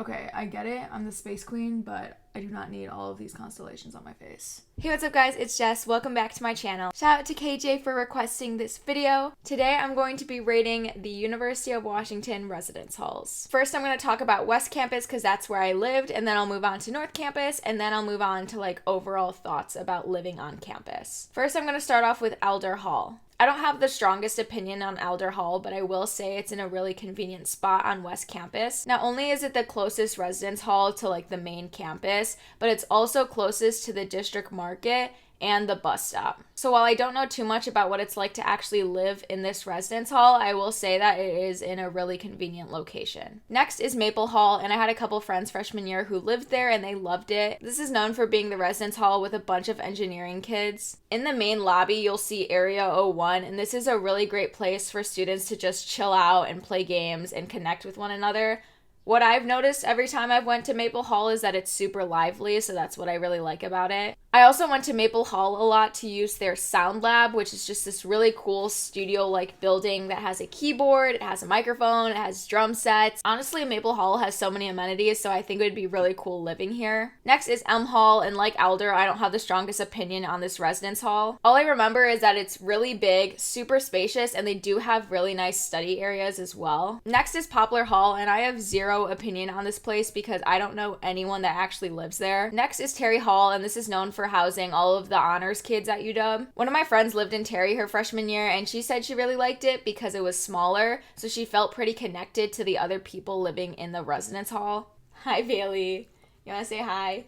Okay, I get it. I'm the space queen, but I do not need all of these constellations on my face. Hey, what's up guys? It's Jess. Welcome back to my channel. Shout out to KJ for requesting this video. Today I'm going to be rating the University of Washington residence halls. First I'm going to talk about West Campus because that's where I lived, and then I'll move on to North Campus, and then I'll move on to like overall thoughts about living on campus. First I'm going to start off with Elder Hall. I don't have the strongest opinion on Elder Hall, but I will say it's in a really convenient spot on West Campus. Not only is it the closest residence hall to like the main campus, but it's also closest to the district market and the bus stop. So while I don't know too much about what it's like to actually live in this residence hall, I will say that it is in a really convenient location. Next is Maple Hall, and I had a couple friends freshman year who lived there and they loved it. This is known for being the residence hall with a bunch of engineering kids. In the main lobby, you'll see Area 01, and this is a really great place for students to just chill out and play games and connect with one another. What I've noticed every time I've went to Maple Hall is that it's super lively, so that's what I really like about it. I also went to Maple Hall a lot to use their sound lab, which is just this really cool studio-like building that has a keyboard, it has a microphone, it has drum sets. Honestly, Maple Hall has so many amenities, so I think it would be really cool living here. Next is Elm Hall, and like Elder, I don't have the strongest opinion on this residence hall. All I remember is that it's really big, super spacious, and they do have really nice study areas as well. Next is Poplar Hall, and I have zero opinion on this place because I don't know anyone that actually lives there. Next is Terry Hall, and this is known for housing all of the honors kids at UW. One of my friends lived in Terry her freshman year, and she said she really liked it because it was smaller, so she felt pretty connected to the other people living in the residence hall. Hi, Bailey. You wanna say hi?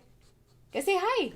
Go say hi.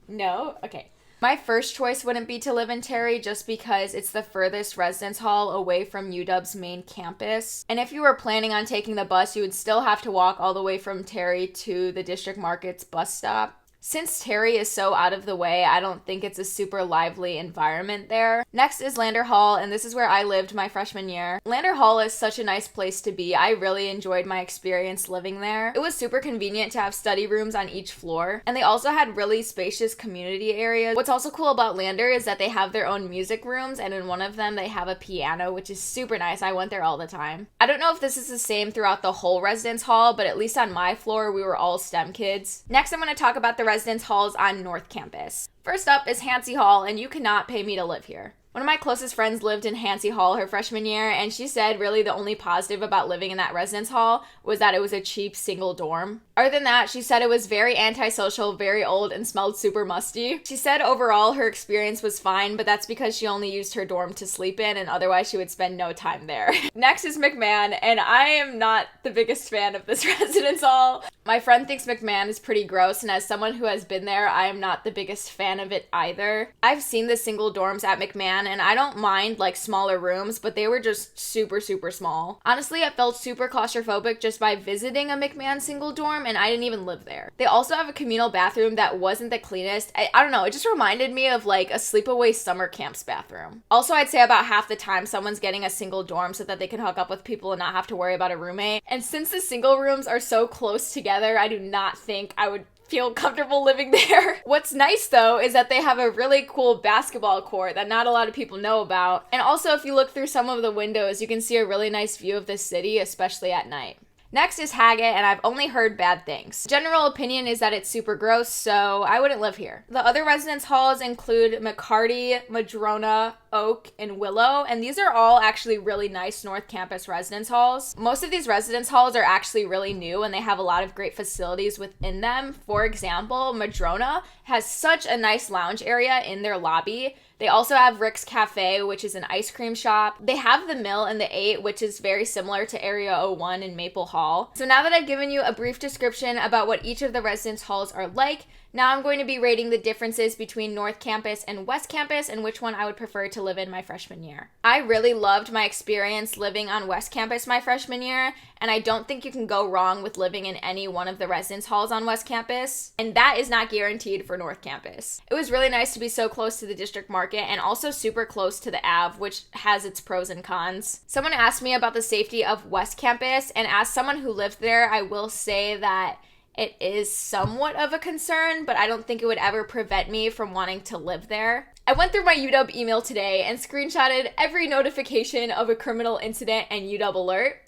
No? Okay. My first choice wouldn't be to live in Terry just because it's the furthest residence hall away from UW's main campus. And if you were planning on taking the bus, you would still have to walk all the way from Terry to the District Market's bus stop. Since Terry is so out of the way, I don't think it's a super lively environment there. Next is Lander Hall, and this is where I lived my freshman year. Lander Hall is such a nice place to be. I really enjoyed my experience living there. It was super convenient to have study rooms on each floor, and they also had really spacious community areas. What's also cool about Lander is that they have their own music rooms, and in one of them they have a piano, which is super nice. I went there all the time. I don't know if this is the same throughout the whole residence hall, but at least on my floor we were all STEM kids. Next I'm going to talk about the residence halls on North Campus. First up is Hansey Hall, and you cannot pay me to live here. One of my closest friends lived in Hansey Hall her freshman year, and she said really the only positive about living in that residence hall was that it was a cheap single dorm. Other than that, she said it was very antisocial, very old, and smelled super musty. She said overall her experience was fine, but that's because she only used her dorm to sleep in, and otherwise she would spend no time there. Next is Mcmahon, and I am not the biggest fan of this residence hall. My friend thinks Mcmahon is pretty gross, and as someone who has been there, I am not the biggest fan of it either. I've seen the single dorms at Mcmahon, and I don't mind like smaller rooms, but they were just super small. Honestly, I felt super claustrophobic just by visiting a Mcmahon single dorm, and I didn't even live there. They also have a communal bathroom that wasn't the cleanest. I don't know, it just reminded me of like a sleepaway summer camp's bathroom. Also, I'd say about half the time someone's getting a single dorm so that they can hook up with people and not have to worry about a roommate. And since the single rooms are so close together, I do not think I would feel comfortable living there. What's nice though is that they have a really cool basketball court that not a lot of people know about. And also if you look through some of the windows, you can see a really nice view of the city, especially at night. Next is Haggit, and I've only heard bad things. General opinion is that it's super gross, so I wouldn't live here. The other residence halls include McCarty, Madrona, Oak, and Willow, and these are all actually really nice North Campus residence halls. Most of these residence halls are actually really new, and they have a lot of great facilities within them. For example, Madrona has such a nice lounge area in their lobby. They also have Rick's Cafe, which is an ice cream shop. They have the Mill and the 8, which is very similar to Area 01 in Maple Hall. So now that I've given you a brief description about what each of the residence halls are like, now I'm going to be rating the differences between North Campus and West Campus and which one I would prefer to live in my freshman year. I really loved my experience living on West Campus my freshman year, and I don't think you can go wrong with living in any one of the residence halls on West Campus, and that is not guaranteed for North Campus. It was really nice to be so close to the District Market and also super close to the Ave, which has its pros and cons. Someone asked me about the safety of West Campus, and as someone who lived there, I will say that it is somewhat of a concern, but I don't think it would ever prevent me from wanting to live there. I went through my UW email today and screenshotted every notification of a criminal incident and UW alert.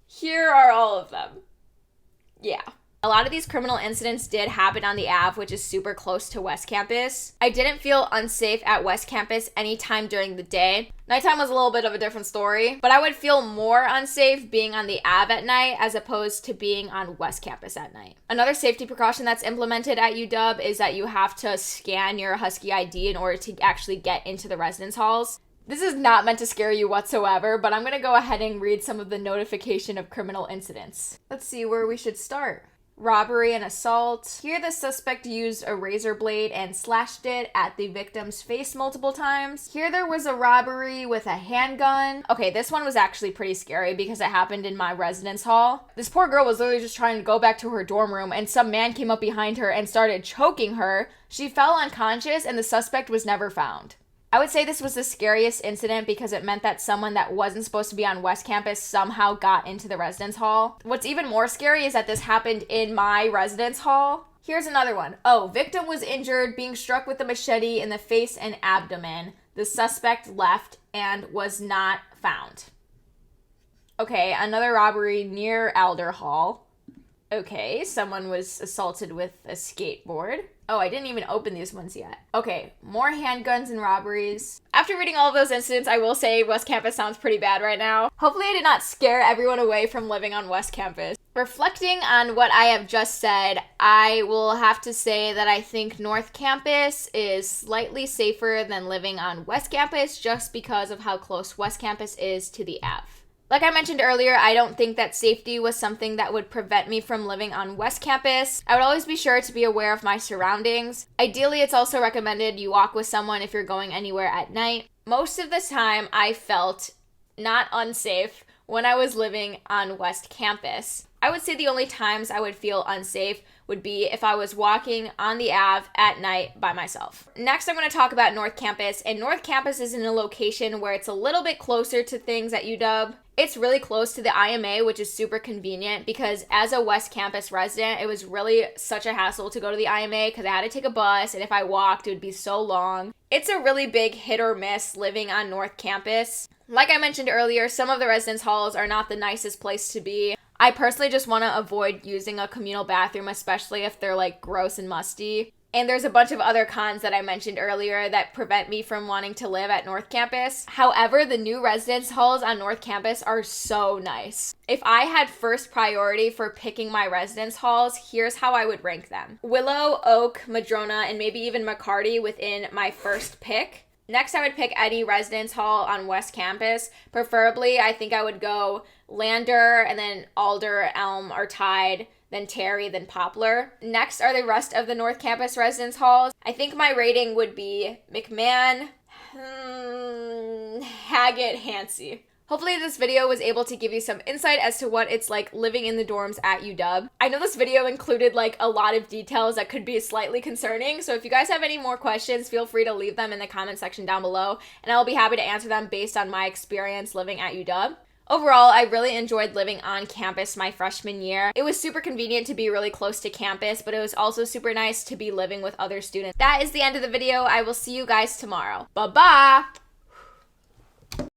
Here are all of them. A lot of these criminal incidents did happen on the Ave, which is super close to West Campus. I didn't feel unsafe at West Campus anytime during the day. Nighttime was a little bit of a different story, but I would feel more unsafe being on the Ave at night as opposed to being on West Campus at night. Another safety precaution that's implemented at UW is that you have to scan your Husky ID in order to actually get into the residence halls. This is not meant to scare you whatsoever, but I'm going to go ahead and read some of the notification of criminal incidents. Let's see where we should start. Robbery and assault. Here the suspect used a razor blade and slashed it at the victim's face multiple times. Here there was a robbery with a handgun. Okay, this one was actually pretty scary because it happened in my residence hall. This poor girl was literally just trying to go back to her dorm room and some man came up behind her and started choking her. She fell unconscious and the suspect was never found. I would say this was the scariest incident because it meant that someone that wasn't supposed to be on West Campus somehow got into the residence hall. What's even more scary is that this happened in my residence hall. Here's another one. Oh, victim was injured, being struck with a machete in the face and abdomen. The suspect left and was not found. Okay, another robbery near Elm Hall. Okay, someone was assaulted with a skateboard. Oh, I didn't even open these ones yet. Okay, more handguns and robberies. After reading all of those incidents, I will say West Campus sounds pretty bad right now. Hopefully I did not scare everyone away from living on West Campus. Reflecting on what I have just said, I will have to say that I think North Campus is slightly safer than living on West Campus just because of how close West Campus is to the Ave. Like I mentioned earlier, I don't think that safety was something that would prevent me from living on West Campus. I would always be sure to be aware of my surroundings. Ideally, it's also recommended you walk with someone if you're going anywhere at night. Most of the time, I felt not unsafe when I was living on West Campus. I would say the only times I would feel unsafe would be if I was walking on the Ave at night by myself. Next, I'm going to talk about North Campus, and North Campus is in a location where it's a little bit closer to things at UW. It's really close to the IMA, which is super convenient because as a West Campus resident, it was really such a hassle to go to the IMA because I had to take a bus, and if I walked, it would be so long. It's a really big hit or miss living on North Campus. Like I mentioned earlier, some of the residence halls are not the nicest place to be. I personally just want to avoid using a communal bathroom, especially if they're like gross and musty. And there's a bunch of other cons that I mentioned earlier that prevent me from wanting to live at North Campus. However, the new residence halls on North Campus are so nice. If I had first priority for picking my residence halls, here's how I would rank them. Willow, Oak, Madrona, and maybe even McCarty within my first pick. Next, I would pick any residence hall on West Campus. Preferably, I think I would go Lander, and then Alder, Elm, or Tide, then Terry, then Poplar. Next are the rest of the North Campus residence halls. I think my rating would be Mcmahon, Haggit, Hansey. Hopefully this video was able to give you some insight as to what it's like living in the dorms at UW. I know this video included like a lot of details that could be slightly concerning, so if you guys have any more questions, feel free to leave them in the comment section down below, and I'll be happy to answer them based on my experience living at UW. Overall, I really enjoyed living on campus my freshman year. It was super convenient to be really close to campus, but it was also super nice to be living with other students. That is the end of the video. I will see you guys tomorrow. Bye-bye!